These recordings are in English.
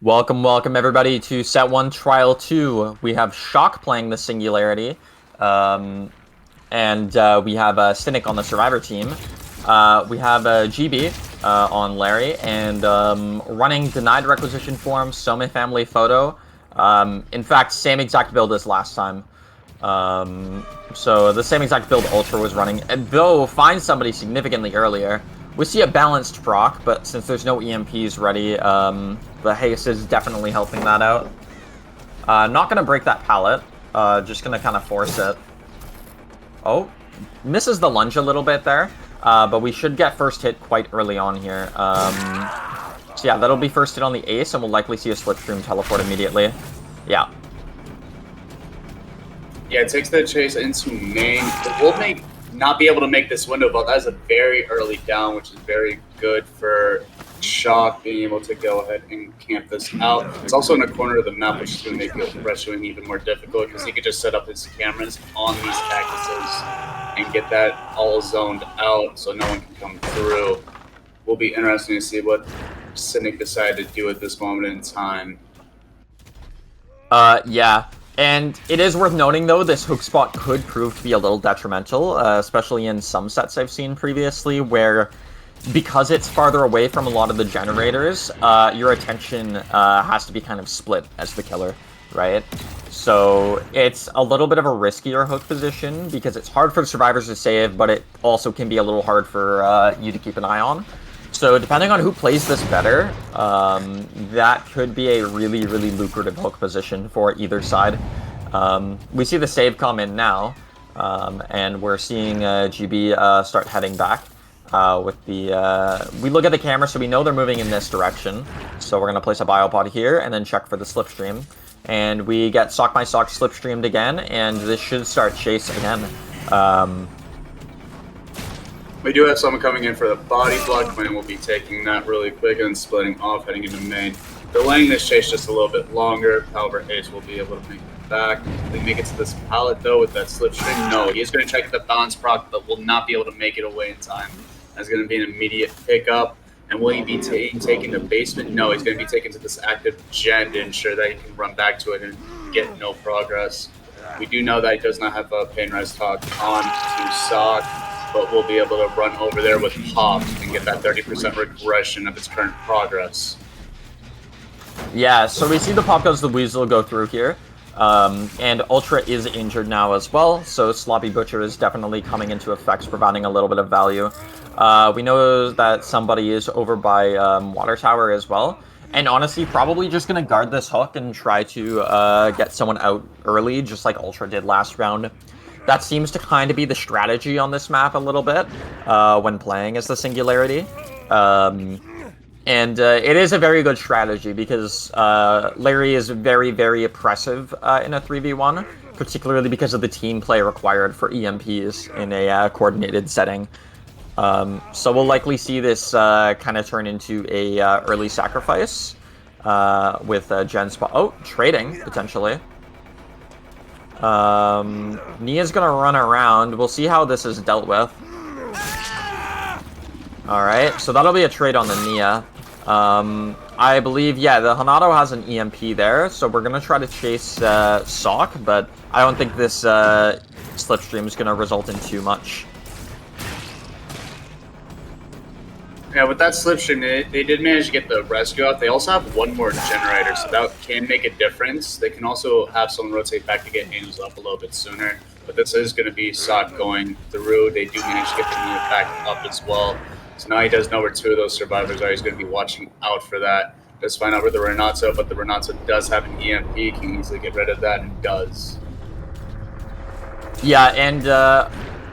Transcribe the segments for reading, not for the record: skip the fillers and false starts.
Welcome everybody to Set 1 Trial 2. We have Shock playing the Singularity, and we have Cynic on the Survivor team. We have GB on Larry, and running Denied Requisition Form, Some Family Photo. In fact, same exact build as last time. So the same exact build Ultra was running, and though find somebody significantly earlier. We see a balanced proc, but since there's no EMPs ready, the haste is definitely helping that out. Not gonna break that pallet, just gonna kind of force it. Oh, misses the lunge a little bit there, but we should get first hit quite early on here. So yeah, that'll be first hit on the ace, and we'll likely see a slipstream teleport immediately. Yeah. Yeah, it takes the chase into main. We'll not be able to make this window, but that's a very early down, which is very good for Shock being able to go ahead and camp this out. It's also in a corner of the map, which is going to make the rescuing even more difficult because he could just set up his cameras on these cactuses and get that all zoned out so no one can come through. Will be interesting to see what Cynic decided to do at this moment in time. Yeah. And it is worth noting, though, this hook spot could prove to be a little detrimental, especially in some sets I've seen previously, where because it's farther away from a lot of the generators, your attention has to be kind of split as the killer, right? So it's a little bit of a riskier hook position, because it's hard for the survivors to save, but it also can be a little hard for you to keep an eye on. So depending on who plays this better, that could be a really, really lucrative hook position for either side. We see the save come in now, and we're seeing GB start heading back with the... we look at the camera, so we know they're moving in this direction. So we're going to place a biopod here, and then check for the slipstream. And we get Sock My Sock slipstreamed again, and this should start chase again. We do have someone coming in for the body block, and we'll be taking that really quick and splitting off, heading into main. Delaying this chase just a little bit longer. However, Ace will be able to make it back. They make it to this pallet, though, with that slipstream. No, he is going to check the balance proc, but will not be able to make it away in time. That's going to be an immediate pickup. And will he be taking the basement? No, he's going to be taken to this active gen to ensure that he can run back to it and get no progress. We do know that he does not have a pain res talk on to Sock, but we'll be able to run over there with Pop and get that 30% regression of its current progress. Yeah, so we see the Pop goes the Weasel go through here, and Ultra is injured now as well, so Sloppy Butcher is definitely coming into effect, providing a little bit of value. We know that somebody is over by Water Tower as well, and honestly, probably just going to guard this hook and try to get someone out early, just like Ultra did last round. That seems to kind of be the strategy on this map a little bit when playing as the Singularity. And it is a very good strategy because Larry is very, very oppressive in a 3v1, particularly because of the team play required for EMPs in a coordinated setting. So we'll likely see this kind of turn into a early sacrifice with Gen spot. Oh, trading, potentially. Nia's gonna run around. We'll see how this is dealt with. Alright, so that'll be a trade on the Nia. I believe, yeah, the Hanato has an EMP there, so we're gonna try to chase Sock, but I don't think this slipstream is gonna result in too much. Yeah, with that slipstream, they did manage to get the rescue out. They also have one more generator, so that can make a difference. They can also have someone rotate back to get angels up a little bit sooner. But this is going to be Sock going through. They do manage to get the unit back up as well. So now he does know where two of those survivors are. He's going to be watching out for that. Just find out where the Renato, but the Renato does have an EMP. Can easily get rid of that, and does. Yeah, and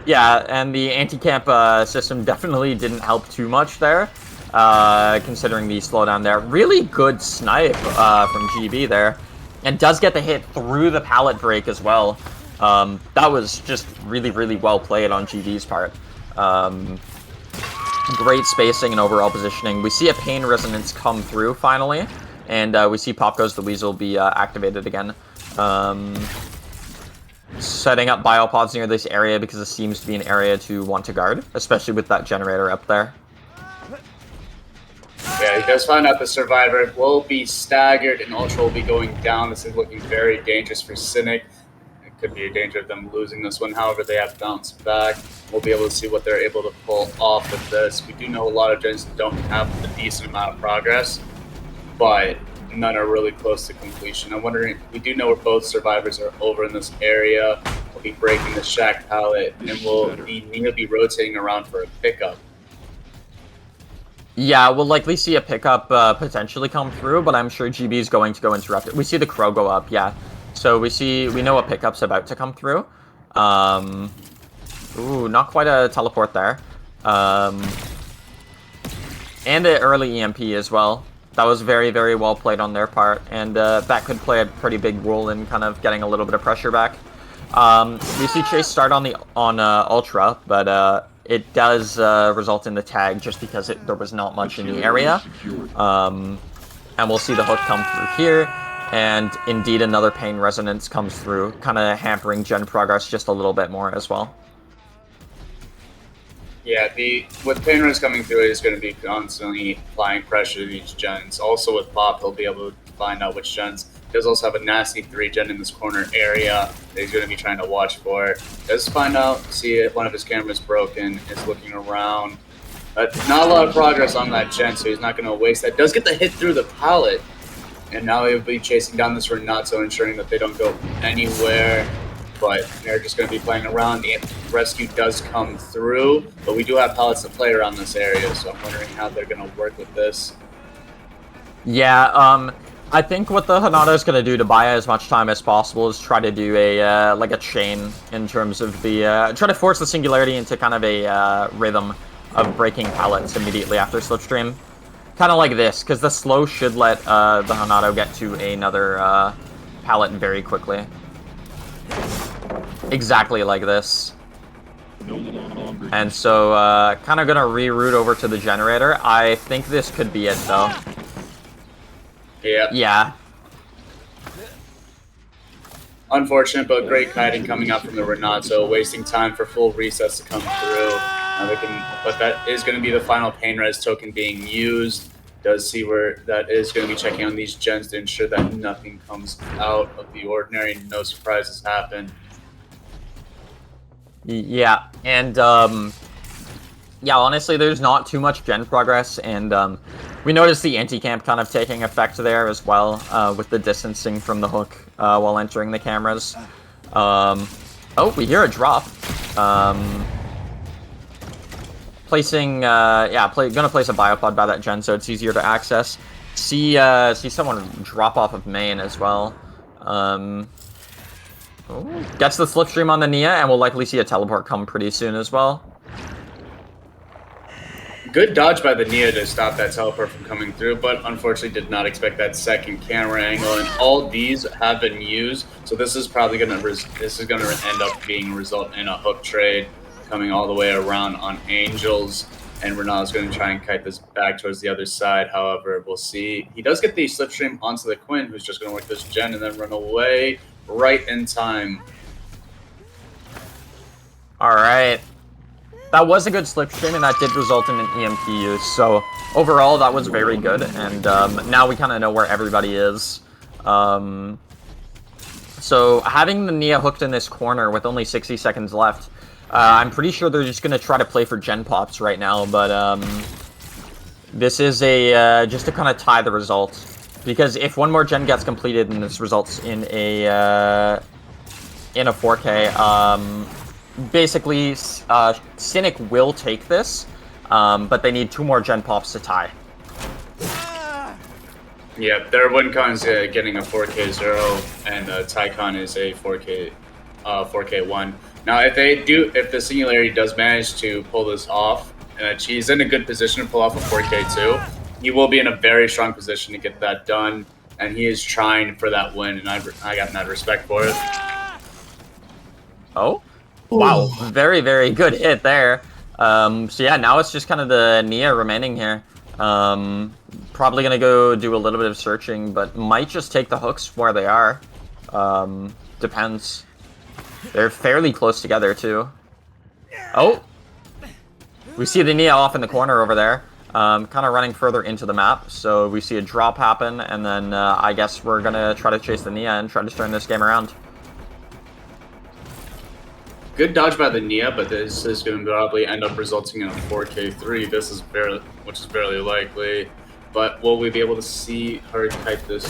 yeah, and the anti-camp system definitely didn't help too much there, considering the slowdown there. Really good snipe from GB there, and does get the hit through the pallet break as well. That was just really, really well played on GB's part. Great spacing and overall positioning. We see a Pain Resonance come through finally, and we see Pop Goes the Weasel be activated again. Setting up biopods near this area because it seems to be an area to want to guard, especially with that generator up there. Yeah, he does find out the survivor will be staggered and Ultra will be going down. This is looking very dangerous for Cynic. It could be a danger of them losing this one. However, they have bounced back. We'll be able to see what they're able to pull off with this. We do know a lot of gens don't have a decent amount of progress, but none are really close to completion. I'm wondering, we do know where both survivors are over in this area. We'll be breaking the shack pallet, and we'll be rotating around for a pickup. Yeah, we'll likely see a pickup potentially come through, but I'm sure GB is going to go interrupt it. We see the crow go up, yeah. So we know a pickup's about to come through. Ooh, not quite a teleport there. And an early EMP as well. That was very, very well played on their part, and that could play a pretty big role in kind of getting a little bit of pressure back. We see Chase start on Ultra, but it does result in the tag just because there was not much in the area. And we'll see the hook come through here, and indeed another Pain Resonance comes through, kind of hampering gen progress just a little bit more as well. Yeah, with Pain Res coming through, it is going to be constantly applying pressure to these gens. Also with Pop, he'll be able to find out which gens. He does also have a nasty 3-gen in this corner area that he's going to be trying to watch for. Does find out, see it, one of his cameras broken, is looking around. But not a lot of progress on that gen, so he's not going to waste that. Does get the hit through the pallet, and now he'll be chasing down this Renato, ensuring that they don't go anywhere. But they're just going to be playing around. The rescue does come through, but we do have pallets to play around this area, so I'm wondering how they're going to work with this. Yeah, I think what the Hanada is going to do to buy as much time as possible is try to do a like a chain in terms of the try to force the Singularity into kind of a rhythm of breaking pallets immediately after Slipstream, kind of like this, because the slow should let the Hanado get to another pallet very quickly. Exactly like this. And so, kind of gonna reroute over to the generator. I think this could be it, though. Yeah. Yeah. Unfortunate, but great kiting coming out from the Renato, wasting time for full resets to come through. But that is going to be the final Pain Res token being used. Does see where that is going to be checking on these gens to ensure that nothing comes out of the ordinary, no surprises happen. Yeah, and yeah, honestly, there's not too much gen progress, and we noticed the anti-camp kind of taking effect there as well, with the distancing from the hook while entering the cameras. Oh, we hear a drop. Placing, gonna place a biopod by that gen so it's easier to access. See someone drop off of main as well. Gets the slipstream on the Nia, and we'll likely see a teleport come pretty soon as well. Good dodge by the Nia to stop that teleport from coming through, but unfortunately did not expect that second camera angle. And all these have been used, so this is probably gonna end up being a result in a hook trade coming all the way around on Angels. And Renato's going to try and kite this back towards the other side. However, we'll see. He does get the slipstream onto the Quinn, who's just going to work this gen and then run away right in time. All right. That was a good slipstream, and that did result in an EMP use. So overall, that was very good. And now we kind of know where everybody is. So having the Nia hooked in this corner with only 60 seconds left, I'm pretty sure they're just going to try to play for gen pops right now, but this is a just to kind of tie the result, because if one more gen gets completed and this results in a 4K, basically Cynic will take this, but they need 2 more gen pops to tie. Yeah, their WinCon's getting a 4K0, and Tycon is a 4K1. Now, if the Singularity does manage to pull this off, he's in a good position to pull off a 4K2, he will be in a very strong position to get that done, and he is trying for that win, and I got mad respect for it. Oh? Wow, very, very good hit there. So yeah, now it's just kind of the Nia remaining here. Probably gonna go do a little bit of searching, but might just take the hooks where they are. Depends. They're fairly close together, too. Oh! We see the Nia off in the corner over there. kind of running further into the map. So we see a drop happen, and then I guess we're going to try to chase the Nia and try to turn this game around. Good dodge by the Nia, but this is going to probably end up resulting in a 4K3. Which is barely likely. But will we be able to see her type this?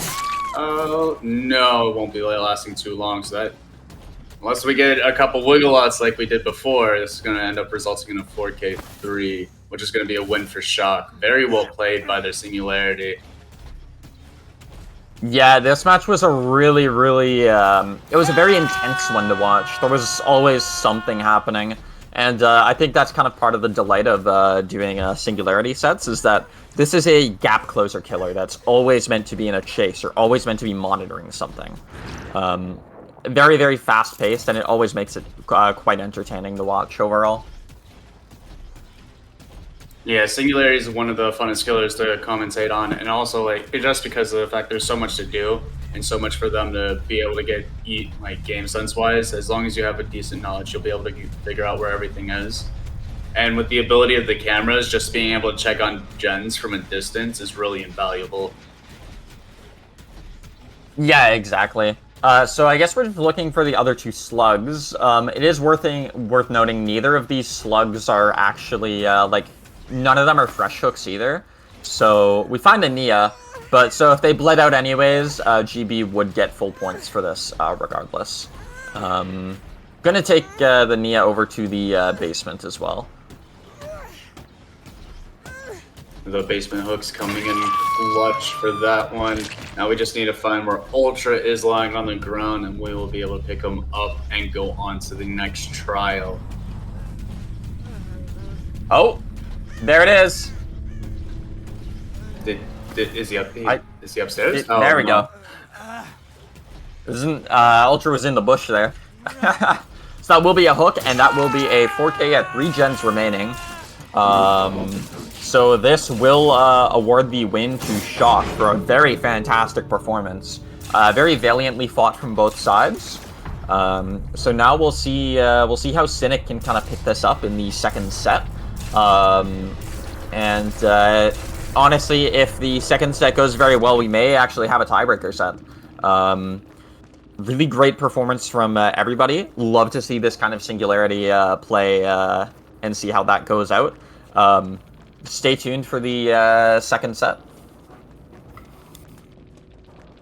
Oh, no, it won't be lasting too long. So that, unless we get a couple wiggle lots like we did before, this is going to end up resulting in a 4K3, which is going to be a win for Shock. Very well played by their Singularity. Yeah, this match was a really, really, it was a very intense one to watch. There was always something happening, and I think that's kind of part of the delight of doing Singularity sets, is that this is a gap closer killer that's always meant to be in a chase, or always meant to be monitoring something. Very, very fast-paced, and it always makes it quite entertaining to watch overall. Yeah, Singularity is one of the funnest killers to commentate on, and also like just because of the fact there's so much to do and so much for them to be able to get like game sense wise. As long as you have a decent knowledge, you'll be able to figure out where everything is. And with the ability of the cameras, just being able to check on gens from a distance is really invaluable. Yeah, exactly. So I guess we're just looking for the other two slugs. It is worth noting neither of these slugs are actually like. None of them are fresh hooks either. So we find a Nia, but so if they bled out anyways, GB would get full points for this regardless. Gonna take the Nia over to the basement as well. The basement hook's coming in clutch for that one. Now we just need to find where Ultra is lying on the ground, and we will be able to pick him up and go on to the next trial. Oh! There it is. Is he up? Is he upstairs? There we go. Ultra was in the bush there. So that will be a hook, and that will be a 4K at 3 gens remaining. So this will award the win to Shock for a very fantastic performance. Very valiantly fought from both sides. So now we'll see how Cynic can kind of pick this up in the second set. Honestly, if the second set goes very well, we may actually have a tiebreaker set. Really great performance from everybody. Love to see this kind of Singularity play and see how that goes out. Stay tuned for the second set.